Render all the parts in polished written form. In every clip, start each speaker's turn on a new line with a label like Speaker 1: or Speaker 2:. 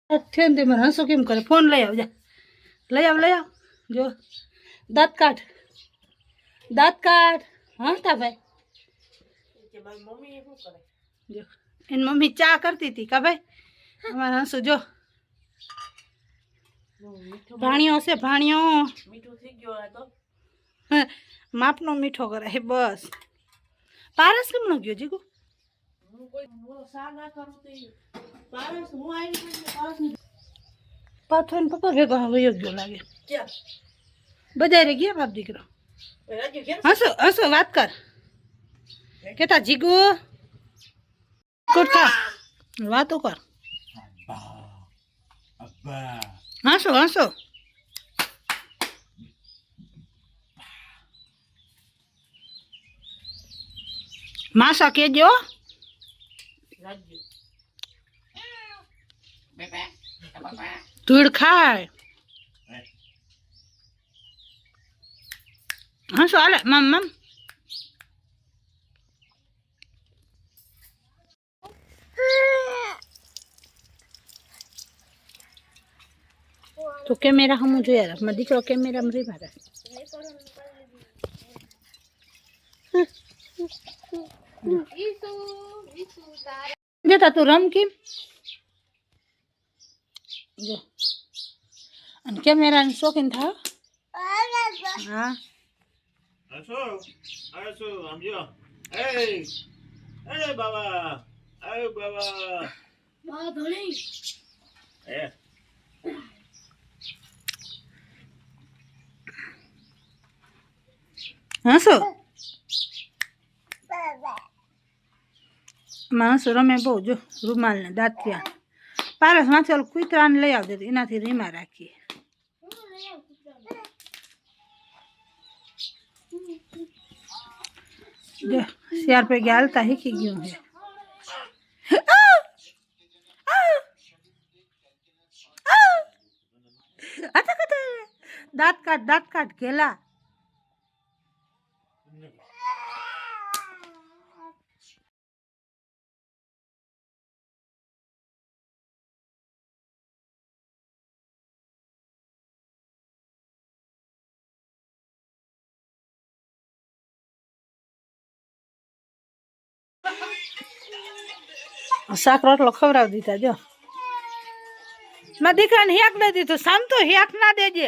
Speaker 1: Then તે મને હસો કેમ કરે ફોન લઈ આવ જા લઈ આવ જો દાંત કાઢ હા તા ભાઈ જો એની મમ્મી ચા કરતી હતી કા ભાઈ અમારે હસુ જો ભાણિયો હશે ભાણિયો મીઠું થઈ ગયો તો માપનો મીઠો કરે બસ પારસ કેમ ન ગયો જીગુ પાથો ને પપ્પા ભેગો વયો ગયો લાગે બજારે ગયા બાપ દીકરો હસો વાત કર કેતા જીગુ કોઠા વાતો કર હસો માસા કેજો ધૂળ ખાય હસો હાલે મમ તો કેમેરા હમું જોયા રાખ મારો દીકરો કેમેરામાં રહી મારા જતા તું રમ કેમ જો અને કેમેરાની શોખીન થાવ હા હસો માણસો રમે બહુ જો રૂમાલ ને દાંતિયા પારસ માથે કૂતરાને લઈ આવજે એનાથી રીમા રાખીએ જો શિયાર પૈકી હાલતા શીખી ગયું છે દાંત કાઢ ઘેલા શાક રોટલો ખવડાવી દીધા જો મારા દીકરાને હેક દઈ દીધું શામ તો હેક ના દેજે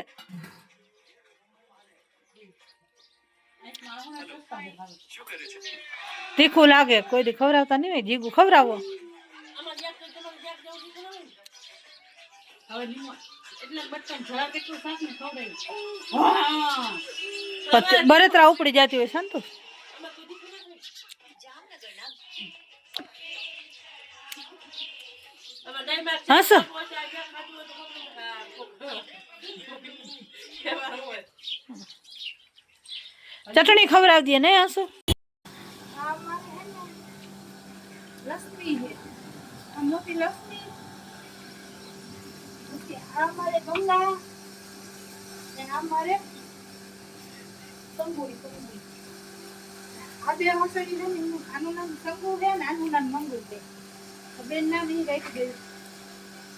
Speaker 1: તીખું લાગે કોઈ દી ખવડાવતા નહીં હોય જીગું ખવડાવો બરેતરા ઉપડી જતી હોય સંતુ હસો ચટણી ખવડાવી દે ને હસો લસણી છે મોટી લસણી આ મારે ગંગા ને આ મારે સંગુડી આ બે હસડી ને આનું નામ સંગુ છે ને આનું નામ મંગુ છે બેન નામ એ રાખ દે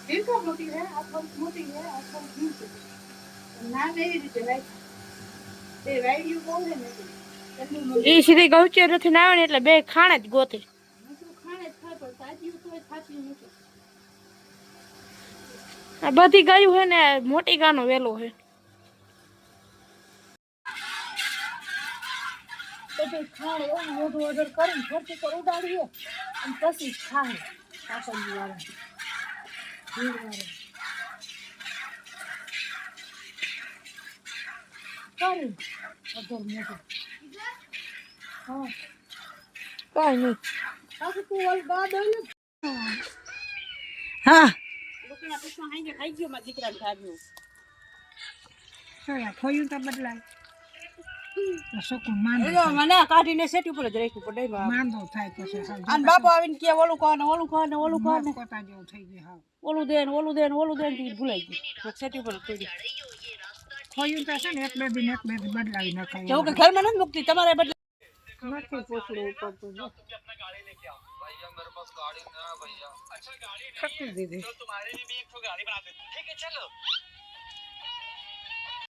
Speaker 1: દીકરો મોટી છે આ થોડી મોટી છે આ થોડી છે નામ એવી રીતે રાખ તે વાયુ બોલ ને એ સીધી ગૌચર નથી ના આવે ને એટલે બે ખાણે જ ગોતે ખાણે જ થાય પણ સાચી તો સાચી નથી આ બધી ગાયું છે ને મોટી ગાનો વેલો છે તો ખાણે મોઢું ઓર્ડર કરીને ફરતી પર ઉડાડીએ અને પછી ખાય કાકડી વાળા ઘી વાળા કરી અધર મોઢું હા કાઈ નહીં આખું તું ઓલ બાદ હોય હા લોકોના પેટમાં હાંગે ખાઈ ગયો મારા દીકરાને ખાવ્યું હા ખોયું તો બદલાય મને કાઢીને સેટી ઉપર જ રાખ્યું પડે માંદો થાય પછી અને બાપો આવીને કે ઓલું કહો ને કોટા જેવું થઈ ગયું હા ઓલું દે ને ભૂલાઈ ગયું સેટી ઉપર થઈ ગયું ખોયું તો છે ને એક બે દિન બદલાવી નખાય જો કે ઘરમાં નથી મુકતી તમારે બદલા નથી પૂછડું પડતું ખપી દીધી.
Speaker 2: तो तुम्हारे लिए भी एक ठो गाड़ी बना देते ठीक है चलो